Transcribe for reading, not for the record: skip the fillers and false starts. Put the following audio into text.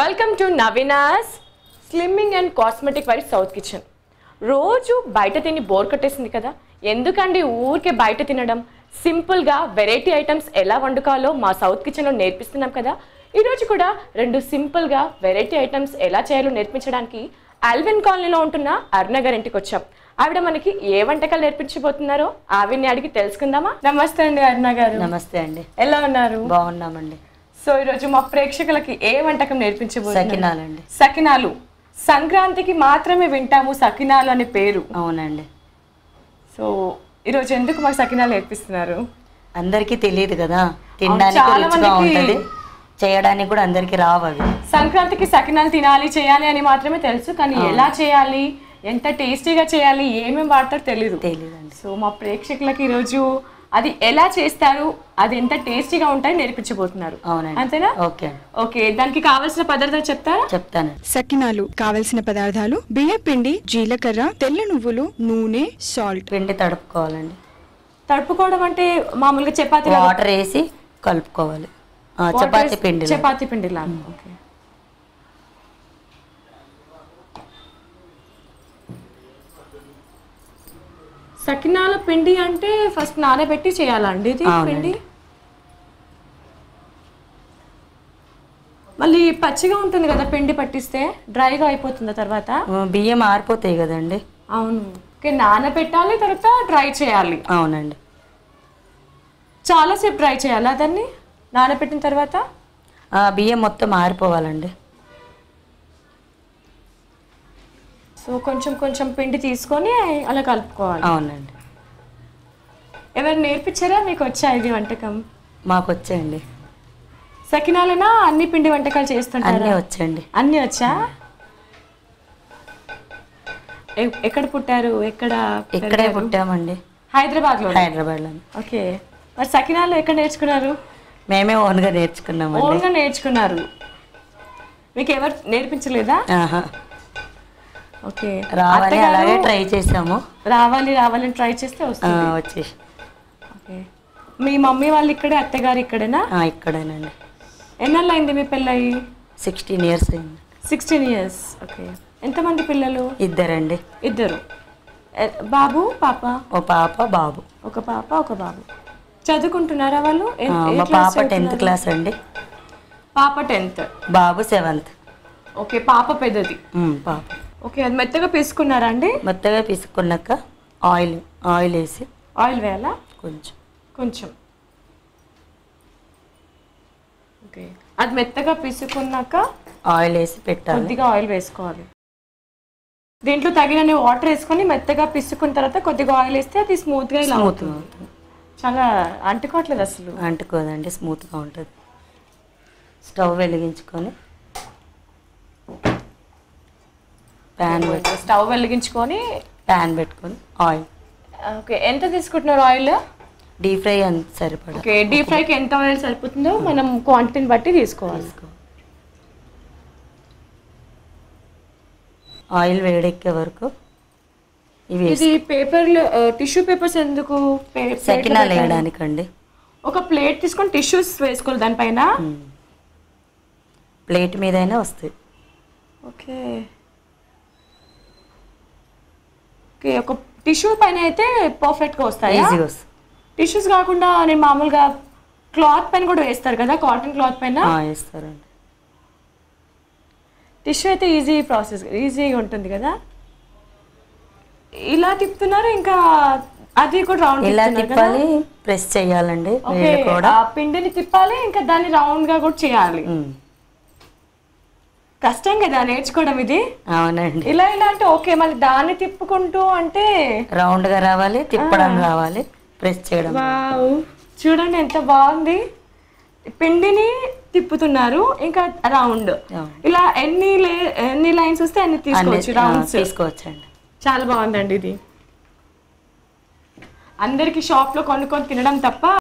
Welcome to Naveena's slimming and cosmetic wire south kitchen. రోజు బయట తిని బోర్ కట్టేసింది కదా, ఎందుకండి ఊరికే బయట తినడం? సింపుల్గా వెరైటీ ఐటమ్స్ ఎలా వండుకోవాలో మా సౌత్ కిచెన్లో నేర్పిస్తున్నాం కదా. ఈరోజు కూడా రెండు సింపుల్గా వెరైటీ ఐటమ్స్ ఎలా చేయాలో నేర్పించడానికి ఆల్విన్ కాలనీలో ఉంటున్న అరుణ గారి ఇంటికి వచ్చాం. ఆవిడ మనకి ఏ వంటకాలు నేర్పించబోతున్నారో ఆవిడ్ని అడిగి తెలుసుకుందామా. నమస్తే అండి అరుణ గారు. నమస్తే అండి. ఎలా ఉన్నారు? బాగున్నామండి. సో ఈరోజు మా ప్రేక్షకులకి ఏ వంటకం నేర్పించబోతున్నారు? సకినాలండి. సకినాలు. సంక్రాంతికి మాత్రమే వింటాము సకినాలు అనే పేరు. అవునండి. సో ఈరోజు ఎందుకు మాకు సకినాలు నేర్పిస్తున్నారు? అందరికీ తెలియదు కదా, తినడానికి రుచిగా ఉంటది, చేయడానికి కూడా అందరికి రావు. అవి సంక్రాంతికి సకినాలు తినాలి చేయాలి అని మాత్రమే తెలుసు, కానీ ఎలా చేయాలి, ఎంత టేస్టీగా చేయాలి, ఏమేమి వాడతారో తెలియదండి. సో మా ప్రేక్షకులకి ఈరోజు అది ఎలా చేస్తారు, అది ఎంత టేస్టీగా ఉంటాయో నేర్పించబోతున్నారు. అవునండి. అంతేనా? Okay okay. దానికి కావాల్సిన పదార్థాలు చెప్తారా? చెప్తాను. సకినాలు కావలసిన పదార్థాలు: బియ్య పిండి, జీలకర్ర, తెల్ల నువ్వులు, నూనె, సాల్ట్. పిండి తడుపుకోవాలండి. తడుపుకోవడం అంటే మామూలుగా చపాతీ వాటర్ వేసి కలుపుకోవాలి. చపాతీ పిండి లాగా. ఓకే. సకినాల పిండి అంటే ఫస్ట్ నానబెట్టి చేయాలండి ఇది పిండి? మళ్ళీ పచ్చిగా ఉంటుంది కదా పిండి పట్టిస్తే, డ్రైగా అయిపోతుంది తర్వాత? బియ్యం ఆరిపోతాయి కదండి. అవును. ఓకే. నానబెట్టాలి, తర్వాత డ్రై చేయాలి. అవునండి. చాలాసేపు డ్రై చేయాలా దాన్ని నానబెట్టిన తర్వాత? బియ్యం మొత్తం ఆరిపోవాలండి. సో కొంచెం కొంచెం పిండి తీసుకొని అలా కలుపుకోవాలి. అవునండి. ఎవరు నేర్పించారా, మీకు వచ్చా ఇది వంటకం? మాకు వచ్చాయండి. సకినాలైనా అన్ని పిండి వంటకాలు చేస్తుంటారా? అన్నీ వచ్చండి. అన్నీ వచ్చా? ఎక్కడ పుట్టారు? ఇక్కడే పుట్టామండి. హైదరాబాద్లో. హైదరాబాద్లో. ఓకే. మరి సకినాలు ఎక్కడ నేర్చుకున్నారు? మేమే ఓన్గా నేర్చుకున్నాము. ఓన్గా నేర్చుకున్నారు. మీకు ఎవరు నేర్పించలేదా? ఓకే. రావాలి అలాగే ట్రై చేసాము. రావాలని ట్రై చేస్తే వస్తుంది. వచ్చేసి. ఓకే. మీ మమ్మీ వాళ్ళు ఇక్కడే, అత్తగారు ఇక్కడేనా? ఇక్కడేనండి. ఎన్నాళ్ళు అయింది మీ పెళ్ళయి? 16 years అయింది. 16 years. ఓకే. ఎంతమంది పిల్లలు? ఇద్దరండి. ఇద్దరు. బాబు పాప? ఓ పాప బాబు. ఒక పాప ఒక బాబు. చదువుకుంటున్నారా వాళ్ళు? మా పాప 10th class అండి. పాప 10th, బాబు 7th. ఓకే. పాప పెద్దది. పాప. ఓకే. అది మెత్తగా పీసుకున్నారా అండి? మెత్తగా పీసుకున్నాక ఆయిల్ వేసి. ఆయిల్ వేయాలా? కొంచెం. ఓకే. అది మెత్తగా పీసుకున్నాక ఆయిల్ వేసి పెట్టాలి. కొద్దిగా ఆయిల్ వేసుకోవాలి. దీంట్లో తగినన్ని వాటర్ వేసుకొని మెత్తగా పిసుకున్న తర్వాత కొద్దిగా ఆయిల్ వేస్తే అది స్మూత్గా ఇలా అవుతుంది. చాలా అంటుకోవట్లేదు అసలు? అంటుకోదండి, స్మూత్గా ఉంటుంది. స్టవ్ వెలిగించుకొని స్టవ్ వెలిగించుకొని ప్యాన్ పెట్టుకొని ఆయిల్. ఓకే. ఎంత తీసుకుంటున్నారు ఆయిల్? డీప్ ఫ్రై అంత సరిపడా. ఓకే. డీప్ ఫ్రైకి ఎంత ఆయిల్ సరిపోతుందో మనం క్వాంటిటీని బట్టి తీసుకోవాలి. ఆయిల్ వేడెక్కే వరకు ఇది పేపర్లు, టిష్యూ పేపర్స్ ఎందుకు? సకినాలు వేయడానికండి. ఒక ప్లేట్ తీసుకొని టిష్యూస్ వేసుకోవాలి దానిపైన. ప్లేట్ మీదైనా వస్తాయి. ఓకే. ఓకే. ఒక టిష్యూ పైన అయితే పర్ఫెక్ట్గా వస్తాయి. ఈజీగా వస్తాయి. టిష్యూస్ కాకుండా నేను మామూలుగా క్లాత్ పైన కూడా వేస్తారు కదా, కాటన్ క్లాత్ పైన వేస్తారండి. టిష్యూ అయితే ఈజీ ప్రాసెస్, ఈజీగా ఉంటుంది కదా. ఇలా తిప్పుతున్నారు, ఇంకా అది కూడా రౌండ్ ఇలా తిప్పాలి, ప్రెస్ చేయాలండి. పిండిని తిప్పాలి, ఇంకా దాన్ని రౌండ్ గా కూడా చేయాలి. కష్టం కదా నేర్చుకోవడం ఇది? అవునండి. ఇలా అంటే ఓకే, మళ్ళీ దాన్ని తిప్పుకుంటూ అంటే రౌండ్ గా రావాలి, తిప్పడం రావాలి, ప్రెస్ చేయడం. వావ్, చూడండి ఎంత బాగుంది. పిండిని తిప్పుతున్నారు, ఇంకా రౌండ్. ఇలా ఎన్ని లైన్స్ వస్తే అన్ని తీసుకోవచ్చండి. చాలా బాగుందండి ఇది. అందరికి షాప్ లో కొనుక్కొని తినడం తప్ప